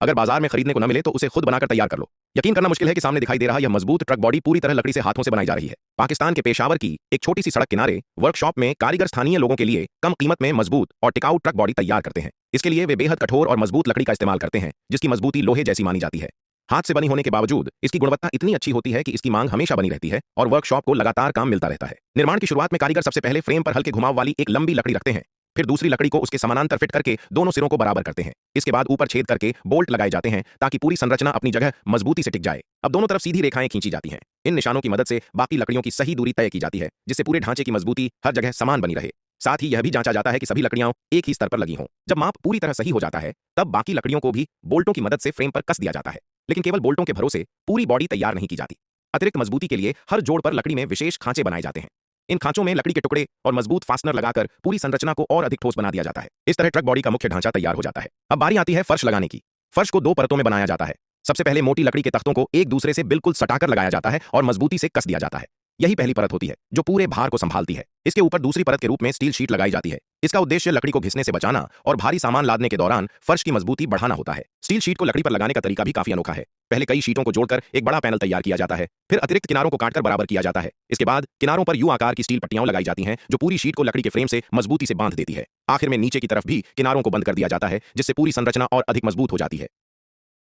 अगर बाजार में खरीदने को न मिले तो उसे खुद बनाकर तैयार कर लो। यकीन करना मुश्किल है कि सामने दिखाई दे रहा यह मजबूत ट्रक बॉडी पूरी तरह लकड़ी से हाथों से बनाई जा रही है। पाकिस्तान के पेशावर की एक छोटी सी सड़क किनारे वर्कशॉप में कारीगर स्थानीय लोगों के लिए कम कीमत में मजबूत और टिकाऊ ट्रक बॉडी तैयार करते हैं। इसके लिए वे बेहद कठोर और मजबूत लकड़ी का इस्तेमाल करते हैं, जिसकी मजबूती लोहे जैसी मानी जाती है। हाथ से बनी होने के बावजूद इसकी गुणवत्ता इतनी अच्छी होती है कि इसकी मांग हमेशा बनी रहती है और वर्कशॉप को लगातार काम मिलता रहता है। निर्माण की शुरुआत में कारीगर सबसे पहले फ्रेम पर हल्के घुमाव वाली एक लंबी लकड़ी रखते हैं, फिर दूसरी लकड़ी को उसके समानांतर फिट करके दोनों सिरों को बराबर करते हैं। इसके बाद ऊपर छेद करके बोल्ट लगाए जाते हैं ताकि पूरी संरचना अपनी जगह मजबूती से टिक जाए। अब दोनों तरफ सीधी रेखाएं खींची जाती हैं। इन निशानों की मदद से बाकी लकड़ियों की सही दूरी तय की जाती है, जिससे पूरे ढांचे की मजबूती हर जगह समान बनी रहे। साथ ही यह भी जांचा जाता है कि सभी लकड़ियां एक ही स्तर पर लगी हों। जब माप पूरी तरह सही हो जाता है तब बाकी लकड़ियों को भी बोल्टों की मदद से फ्रेम पर कस दिया जाता है। लेकिन केवल बोल्टों के भरोसे पूरी बॉडी तैयार नहीं की जाती। अतिरिक्त मजबूती के लिए हर जोड़ पर लकड़ी में विशेष खांचे बनाए जाते हैं। इन खांचों में लकड़ी के टुकड़े और मजबूत फास्टनर लगाकर पूरी संरचना को और अधिक ठोस बना दिया जाता है। इस तरह ट्रक बॉडी का मुख्य ढांचा तैयार हो जाता है। अब बारी आती है फर्श लगाने की। फर्श को 2 परतों में बनाया जाता है। सबसे पहले मोटी लकड़ी के तख्तों को एक दूसरे से बिल्कुल सटाकर लगाया जाता है और मजबूती से कस दिया जाता है। यही पहली परत होती है जो पूरे भार को संभालती है। इसके ऊपर दूसरी परत के रूप में स्टील शीट लगाई जाती है। इसका उद्देश्य लकड़ी को घिसने से बचाना और भारी सामान लादने के दौरान फर्श की मजबूती बढ़ाना होता है। स्टील शीट को लकड़ी पर लगाने का तरीका भी काफी अनोखा है। पहले कई शीटों को जोड़कर एक बड़ा पैनल तैयार किया जाता है, फिर अतिरिक्त किनारों को काटकर बराबर किया जाता है। इसके बाद किनारों पर यू आकार की स्टील पट्टियां लगाई जाती हैं जो पूरी शीट को लकड़ी के फ्रेम से मजबूती से बांध देती है। आखिर में नीचे की तरफ भी किनारों को बंद कर दिया जाता है, जिससे पूरी संरचना और अधिक मजबूत हो जाती है।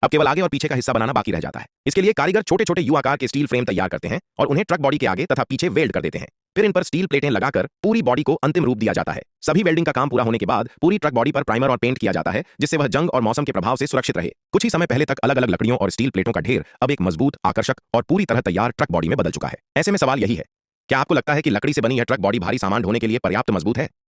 अब केवल आगे और पीछे का हिस्सा बनाना बाकी रह जाता है। इसके लिए कारीगर छोटे छोटे यू आकार के स्टील फ्रेम तैयार करते हैं और उन्हें ट्रक बॉडी के आगे तथा पीछे वेल्ड कर देते हैं। फिर इन पर स्टील प्लेटें लगाकर पूरी बॉडी को अंतिम रूप दिया जाता है। सभी वेल्डिंग का काम पूरा होने के बाद पूरी ट्रक बॉडी पर प्राइमर और पेंट किया जाता है, जिससे वह जंग और मौसम के प्रभाव से सुरक्षित रहे। कुछ ही समय पहले तक अलग अलग लकड़ियों और स्टील प्लेटों का ढेर अब एक मजबूत, आकर्षक और पूरी तरह तैयार ट्रक बॉडी में बदल चुका है। ऐसे में सवाल यही है, क्या आपको लगता है कि लकड़ी से बनी यह ट्रक बॉडी भारी सामान ढोने के लिए पर्याप्त मजबूत है?